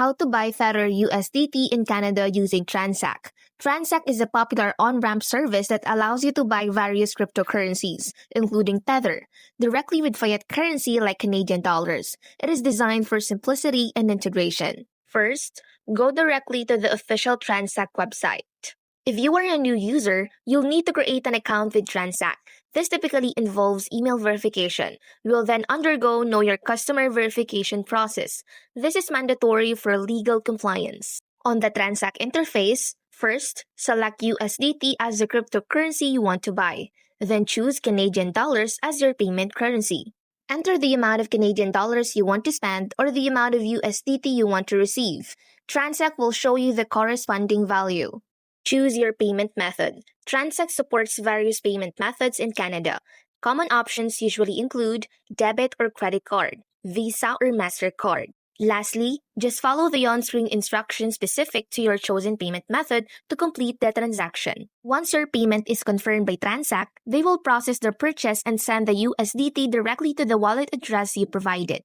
How to buy Tether USDT in Canada using Transak. Transak is a popular on-ramp service that allows you to buy various cryptocurrencies, including Tether, directly with fiat currency like Canadian dollars. It is designed for simplicity and integration. First, go directly to the official Transak website. If you are a new user, you'll need to create an account with Transak. This typically involves email verification. You will then undergo Know Your Customer verification process. This is mandatory for legal compliance. On the Transak interface, first, select USDT as the cryptocurrency you want to buy. Then choose Canadian dollars as your payment currency. Enter the amount of Canadian dollars you want to spend or the amount of USDT you want to receive. Transak will show you the corresponding value. Choose your payment method. Transak supports various payment methods in Canada. Common options usually include debit or credit card, Visa or Mastercard. Lastly, just follow the on-screen instructions specific to your chosen payment method to complete the transaction. Once your payment is confirmed by Transak, they will process the purchase and send the USDT directly to the wallet address you provided.